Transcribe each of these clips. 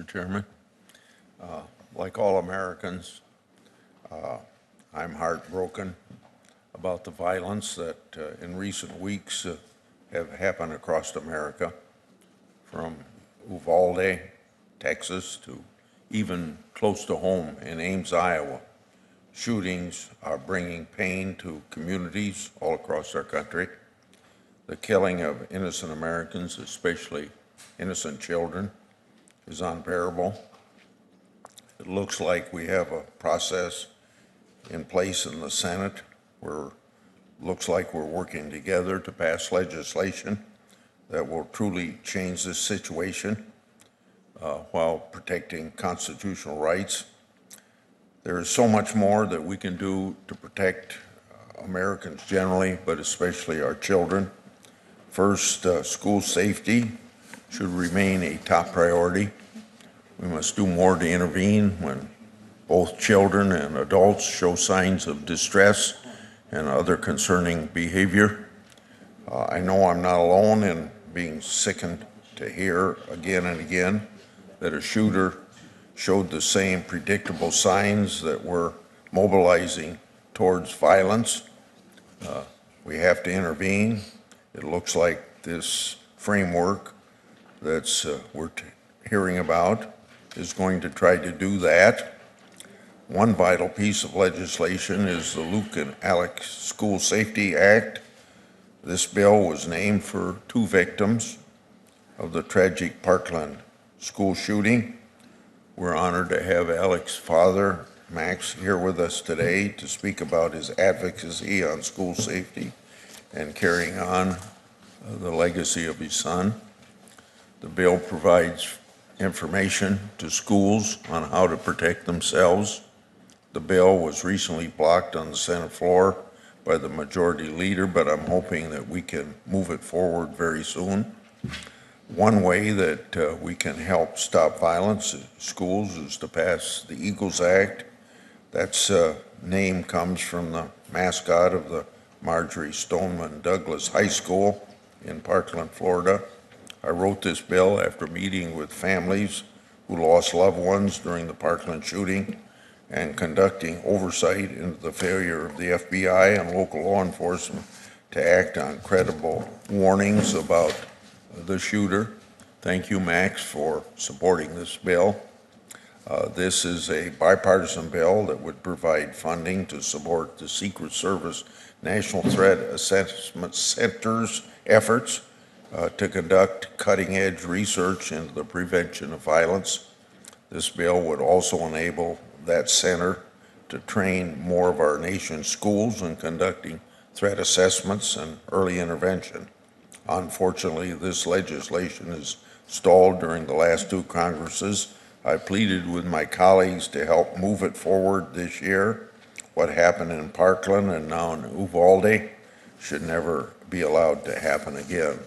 Chairman. Like all Americans, I'm heartbroken about the violence that in recent weeks have happened across America, from Uvalde, Texas, to even close to home in Ames, Iowa. Shootings are bringing pain to communities all across our country. The killing of innocent Americans, especially innocent children, is unbearable. It looks like we have a process in place in the Senate where looks like we're working together to pass legislation that will truly change this situation while protecting constitutional rights. There is so much more that we can do to protect Americans generally, but especially our children. First, school safety should remain a top priority. We must do more to intervene when both children and adults show signs of distress and other concerning behavior. I know I'm not alone in being sickened to hear again and again that a shooter showed the same predictable signs that we're mobilizing towards violence. We have to intervene. It looks like this framework that's we're hearing about is going to try to do that. One vital piece of legislation is the Luke and Alex School Safety Act. This bill was named for two victims of the tragic Parkland school shooting. We're honored to have Alex's father, Max, here with us today to speak about his advocacy on school safety and carrying on the legacy of his son. The bill provides information to schools on how to protect themselves. The bill was recently blocked on the Senate floor by the majority leader, but I'm hoping that we can move it forward very soon. One way that we can help stop violence in schools is to pass the Eagles Act. That's name comes from the mascot of the Marjorie Stoneman Douglas High School in Parkland, Florida. I wrote this bill after meeting with families who lost loved ones during the Parkland shooting and conducting oversight into the failure of the FBI and local law enforcement to act on credible warnings about the shooter. Thank you, Max, for supporting this bill. This is a bipartisan bill that would provide funding to support the Secret Service National Threat Assessment Center's efforts to conduct cutting-edge research into the prevention of violence. This bill would also enable that center to train more of our nation's schools in conducting threat assessments and early intervention. Unfortunately, this legislation is stalled during the last two Congresses. I pleaded with my colleagues to help move it forward this year. What happened in Parkland and now in Uvalde should never be allowed to happen again.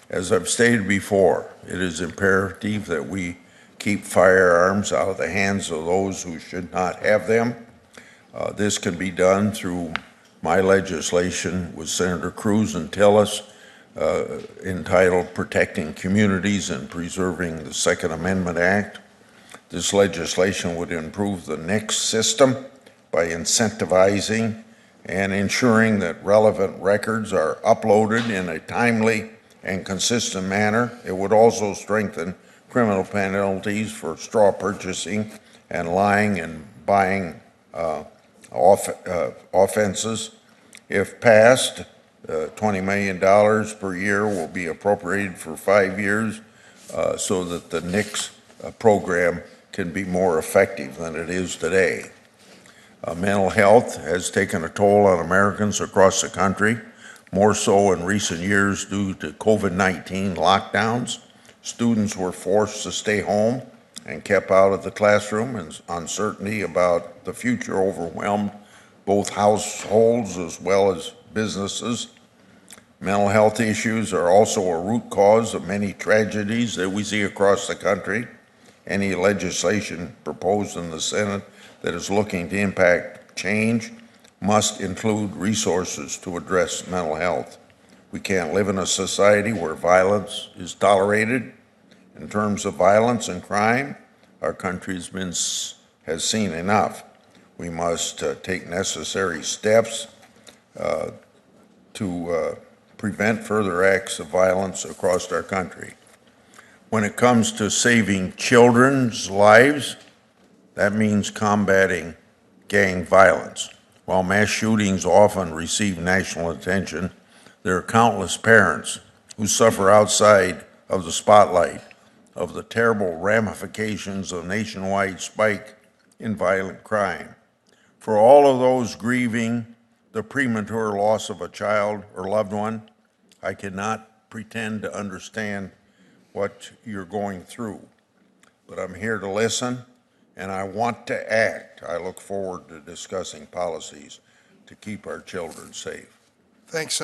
As I've stated before, it is imperative that we keep firearms out of the hands of those who should not have them. This can be done through my legislation with Senator Cruz and Tillis, entitled Protecting Communities and Preserving the Second Amendment Act. This legislation would improve the NICS system by incentivizing and ensuring that relevant records are uploaded in a timely and consistent manner. It would also strengthen criminal penalties for straw purchasing and lying and buying offenses. If passed, $20 million per year will be appropriated for 5 years so that the NICS program can be more effective than it is today. Mental health has taken a toll on Americans across the country, more so in recent years due to COVID-19 lockdowns. Students were forced to stay home and kept out of the classroom, and uncertainty about the future overwhelmed both households as well as businesses. Mental health issues are also a root cause of many tragedies that we see across the country. Any legislation proposed in the Senate that is looking to impact change must include resources to address mental health. We can't live in a society where violence is tolerated In terms of violence and crime, our country has seen enough. We must take necessary steps to prevent further acts of violence across our country. When it comes to saving children's lives, that means combating gang violence. While mass shootings often receive national attention, there are countless parents who suffer outside of the spotlight of the terrible ramifications of nationwide spike in violent crime. For all of those grieving the premature loss of a child or loved one, I cannot pretend to understand what you're going through, but I'm here to listen and I want to act. I look forward to discussing policies to keep our children safe. Thanks,